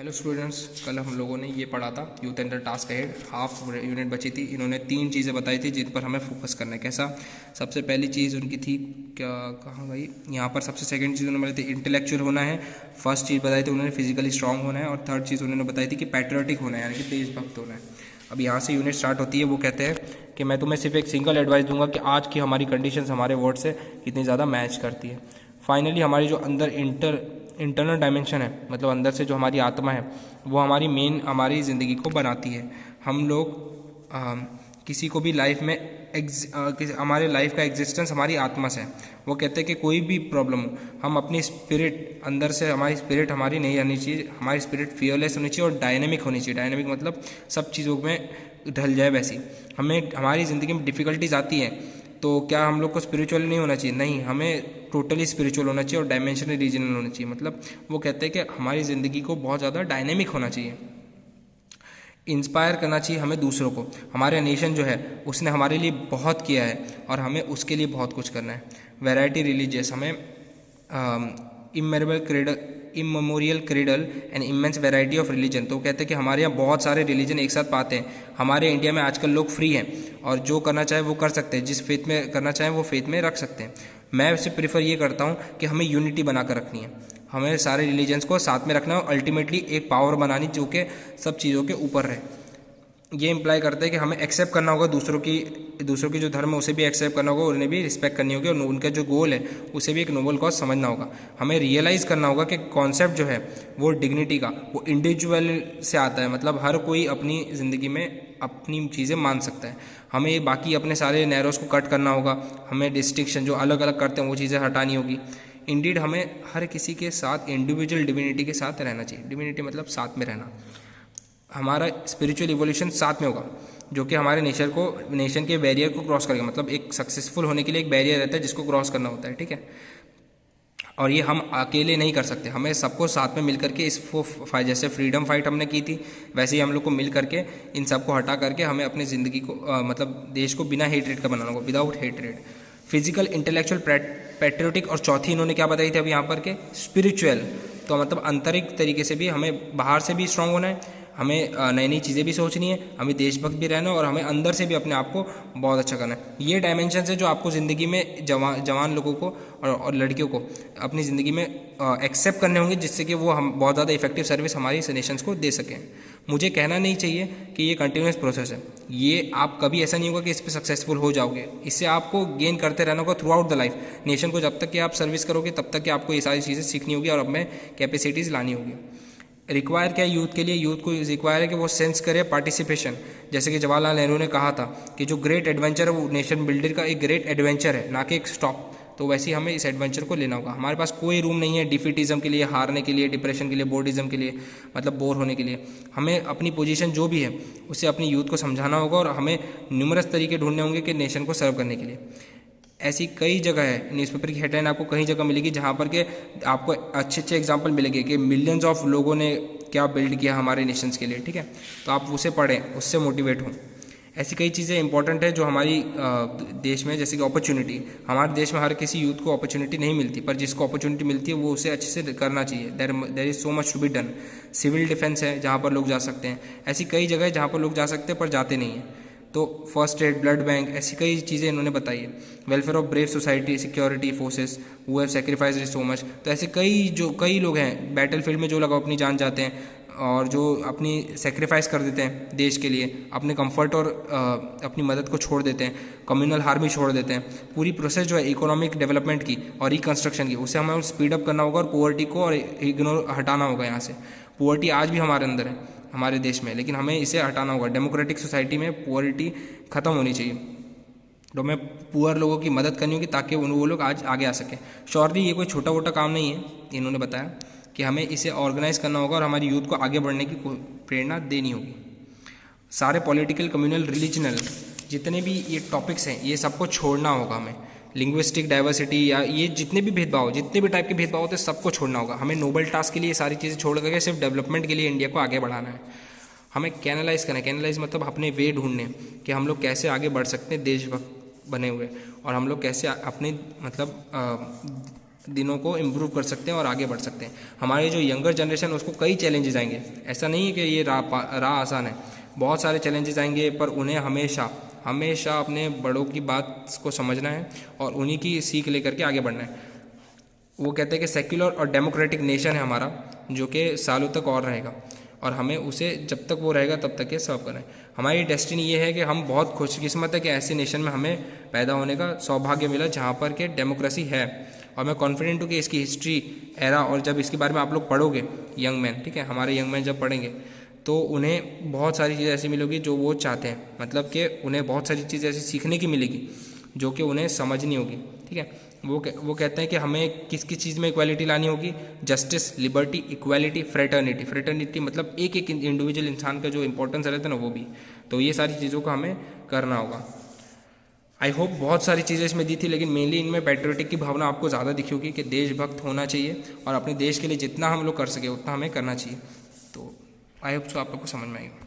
Hello students, कल हम लोगों ने ये पढ़ा था youth and the task ahead, half unit बची थी। इन्होंने 3 चीज़ें बताई थी जिन पर हमें फोकस करना है। कैसा? सबसे पहली चीज़ उनकी थी क्या, कहाँ गई, यहाँ पर सबसे सेकंड चीज़ उन्होंने बताई थी इंटेलेक्चुअल होना है। फर्स्ट चीज़ बताई थी उन्होंने फिजिकली स्ट्रांग होना है, और थर्ड चीज़ उन्होंने बताई थी कि पैट्रियोटिक होना है, यानी कि देशभक्त होना है। अब यहाँ से यूनिट स्टार्ट होती है। वो कहते हैं कि मैं तुम्हें सिर्फ एक सिंगल एडवाइस दूंगा कि आज की हमारी कंडीशंस हमारे वर्ड से कितनी ज़्यादा मैच करती है। फाइनली हमारी जो अंदर इंटरनल डायमेंशन है, मतलब अंदर से जो हमारी आत्मा है, वो हमारी मेन हमारी ज़िंदगी को बनाती है। हम लोग किसी को भी लाइफ में हमारे लाइफ का एग्जिस्टेंस हमारी आत्मा से है। वो कहते हैं कि कोई भी प्रॉब्लम हो, हम अपनी स्पिरिट अंदर से, हमारी स्पिरिट हमारी नहीं रहनी चाहिए, हमारी स्पिरिट फियरलेस होनी चाहिए और डायनेमिक होनी चाहिए। डायनेमिक मतलब सब चीज़ों में ढल जाए वैसी। हमें हमारी ज़िंदगी में डिफ़िकल्टीज आती हैं, तो क्या हम लोग को स्पिरिचुअल नहीं होना चाहिए? नहीं, हमें टोटली स्पिरिचुअल होना चाहिए और डायमेंशनल रीजनल होना चाहिए। मतलब वो कहते हैं कि हमारी ज़िंदगी को बहुत ज़्यादा डायनेमिक होना चाहिए, इंस्पायर करना चाहिए हमें दूसरों को। हमारे नेशन जो है उसने हमारे लिए बहुत किया है और हमें उसके लिए बहुत कुछ करना है। वैरायटी रिलीजियस, हमें immemorial cradle and immense variety of religion. तो कहते हैं कि हमारे यहाँ बहुत सारे रिलीजन एक साथ पाते हैं। हमारे इंडिया में आजकल लोग फ्री हैं और जो करना चाहे वो कर सकते हैं, जिस फेथ में करना चाहें वो फेथ में रख सकते हैं। मैं उससे प्रीफर ये करता हूँ कि हमें यूनिटी बना कर रखनी है, हमें सारे रिलीजन्स को साथ में रखना है और अल्टीमेटली एक पावर बनानी जो कि सब चीज़ों के ऊपर रहे। ये इम्प्लाई करता है कि हमें एक्सेप्ट करना होगा दूसरों की जो धर्म है उसे भी एक्सेप्ट करना होगा, उन्हें भी रिस्पेक्ट करनी होगी और उनका जो गोल है उसे भी एक नोबल कॉज समझना होगा। हमें रियलाइज़ करना होगा कि कॉन्सेप्ट जो है वो डिग्निटी का, वो इंडिविजुअल से आता है। मतलब हर कोई अपनी ज़िंदगी में अपनी चीज़ें मान सकता है। हमें बाकी अपने सारे नैरोस को कट करना होगा, हमें डिस्टिंक्शन जो अलग अलग करते हैं वो चीज़ें हटानी होगी। इंडीड हमें हर किसी के साथ इंडिविजुअल डिविनिटी के साथ रहना चाहिए। डिविनिटी मतलब साथ में रहना। हमारा स्पिरिचुअल इवोल्यूशन साथ में होगा, जो कि हमारे नेशन के बैरियर को क्रॉस करेगा। मतलब एक सक्सेसफुल होने के लिए एक बैरियर रहता है जिसको क्रॉस करना होता है, ठीक है। और ये हम अकेले नहीं कर सकते, हमें सबको साथ में मिल करके जैसे फ्रीडम फाइट हमने की थी वैसे ही हम लोग को मिल करके इन सबको हटा करके हमें अपनी ज़िंदगी को मतलब देश को बिना हेटरेट का बनाना होगा, without hatred. Physical, intellectual, patriotic, और चौथी इन्होंने क्या बताई थी अब यहाँ पर के स्पिरिचुअल। तो मतलब आंतरिक तरीके से भी हमें बाहर से भी स्ट्रांग होना है, हमें नई नई चीज़ें भी सोचनी है, हमें देशभक्त भी रहना है और हमें अंदर से भी अपने आप को बहुत अच्छा करना है। ये डायमेंशन है जो आपको ज़िंदगी में जवान लोगों को और लड़कियों को अपनी ज़िंदगी में एक्सेप्ट करने होंगे, जिससे कि वो हम बहुत ज़्यादा इफेक्टिव सर्विस हमारी नेशंस को दे सकें। मुझे कहना नहीं चाहिए कि ये कंटिन्यूस प्रोसेस है, ये आप कभी ऐसा नहीं होगा कि इस पर सक्सेसफुल हो जाओगे। इससे आपको गेन करते रहना होगा through out the life. Nation को जब तक कि आप सर्विस करोगे तब तक कि आपको ये सारी चीज़ें सीखनी होगी और अब में कैपेसिटीज़ लानी होगी। रिक्वायर क्या है यूथ के लिए? यूथ को रिक्वायर है कि वो सेंस करे पार्टिसिपेशन। जैसे कि जवाहरलाल नेहरू ने कहा था कि जो ग्रेट एडवेंचर है वो नेशन बिल्डर का एक ग्रेट एडवेंचर है, ना कि एक स्टॉप। तो वैसे ही हमें इस एडवेंचर को लेना होगा। हमारे पास कोई रूम नहीं है डिफीटिज्म के लिए, हारने के लिए, डिप्रेशन के लिए, बोर्डिज्म के लिए, मतलब बोर होने के लिए। हमें अपनी पोजीशन जो भी है उसे अपनी यूथ को समझाना होगा और हमें न्यूमरस तरीके ढूंढने होंगे कि नेशन को सर्व करने के लिए। ऐसी कई जगह है, न्यूज़पेपर की हेडलाइन आपको कई जगह मिलेगी जहाँ पर के आपको अच्छे अच्छे एग्जांपल मिलेंगे कि मिलियंस ऑफ लोगों ने क्या बिल्ड किया हमारे नेशंस के लिए, ठीक है। तो आप उसे पढ़ें, उससे मोटिवेट हों। ऐसी कई चीज़ें इंपॉर्टेंट है जो हमारी देश में, जैसे कि अपॉर्चुनिटी। हमारे देश में हर किसी यूथ को अपॉर्चुनिटी नहीं मिलती, पर जिसको अपॉर्चुनिटी मिलती है वो उसे अच्छे से करना चाहिए। There is so much to be done. Civil defence है जहाँ पर लोग जा सकते हैं। ऐसी कई जगह है जहाँ पर लोग जा सकते हैं पर जाते नहीं हैं। तो फर्स्ट एड, ब्लड बैंक, ऐसी कई चीज़ें इन्होंने बताई है। Welfare of brave society, security forces who have sacrificed so much. तो ऐसे कई लोग हैं बैटल फील्ड में जो लोग अपनी जान जाते हैं और जो अपनी सेक्रीफाइस कर देते हैं देश के लिए, अपने कंफर्ट और अपनी मदद को छोड़ देते हैं, कम्युनल हार्म ही छोड़ देते हैं। पूरी प्रोसेस जो है इकोनॉमिक डेवलपमेंट की और रिकंस्ट्रक्शन की, उसे हमें स्पीड अप करना होगा और पोवर्टी को और इग्नोर हटाना होगा यहाँ से। पोवर्टी आज भी हमारे अंदर है, हमारे देश में, लेकिन हमें इसे हटाना होगा। डेमोक्रेटिक सोसाइटी में पोवर्टी ख़त्म होनी चाहिए। तो हमें पुअर लोगों की मदद करनी होगी ताकि वो लोग आज आगे आ सकें। श्योरली ये कोई छोटा मोटा काम नहीं है। इन्होंने बताया कि हमें इसे ऑर्गेनाइज करना होगा और हमारी यूथ को आगे बढ़ने की प्रेरणा देनी होगी। सारे पॉलिटिकल, कम्युनल, रिलीजनल जितने भी ये टॉपिक्स हैं ये सबको छोड़ना होगा हमें। लिंग्विस्टिक डाइवर्सिटी या ये जितने भी भेदभाव, जितने भी टाइप के भेदभाव होते हैं सबको छोड़ना होगा। हमें नोबल टास्क के लिए सारी चीज़ें छोड़ करके सिर्फ डेवलपमेंट के लिए इंडिया को आगे बढ़ाना है। हमें कैनलाइज करना है। कैनलाइज मतलब अपने वे ढूंढने कि हम लोग कैसे आगे बढ़ सकते हैं देशभक्त बने हुए, और हम लोग कैसे अपने मतलब दिनों को इम्प्रूव कर सकते हैं और आगे बढ़ सकते हैं। हमारे जो यंगर जनरेशन उसको कई चैलेंजेस आएंगे, ऐसा नहीं है कि ये राह आसान है, बहुत सारे चैलेंजेस आएंगे, पर उन्हें हमेशा अपने बड़ों की बात को समझना है और उन्हीं की सीख लेकर के आगे बढ़ना है। वो कहते हैं कि सेक्युलर और डेमोक्रेटिक नेशन है हमारा, जो कि सालों तक और रहेगा और हमें उसे जब तक वो रहेगा तब तक ये सर्व करना है। हमारी डेस्टिनी ये है कि हम बहुत खुशकिस्मत है कि ऐसे नेशन में हमें पैदा होने का सौभाग्य मिला जहाँ पर कि डेमोक्रेसी है। और मैं कॉन्फिडेंट हूँ कि इसकी हिस्ट्री एरा, और जब इसके बारे में आप लोग पढ़ोगे यंग मैन, ठीक है, हमारे यंग मैन जब पढ़ेंगे तो उन्हें बहुत सारी चीज़ें ऐसी मिलेगी जो वो चाहते हैं, मतलब कि उन्हें बहुत सारी चीज़ें ऐसी सीखने की मिलेगी जो कि उन्हें समझनी होगी, ठीक है। वो कहते हैं कि हमें किस किस चीज़ में इक्वालिटी लानी होगी, जस्टिस, लिबर्टी, इक्वालिटी, फ्रेटर्निटी मतलब एक एक इंडिविजुअल इंसान का जो इंपॉर्टेंस रहता है ना वो भी, तो ये सारी चीज़ों को हमें करना होगा। आई होप बहुत सारी चीज़ें इसमें दी थी, लेकिन मेनली इनमें पैट्रियोटिक की भावना आपको ज़्यादा दिखी होगी कि देशभक्त होना चाहिए और अपने देश के लिए जितना हम लोग कर सके उतना हमें करना चाहिए। तो आई होप सो आप लोग को समझ में आएगा।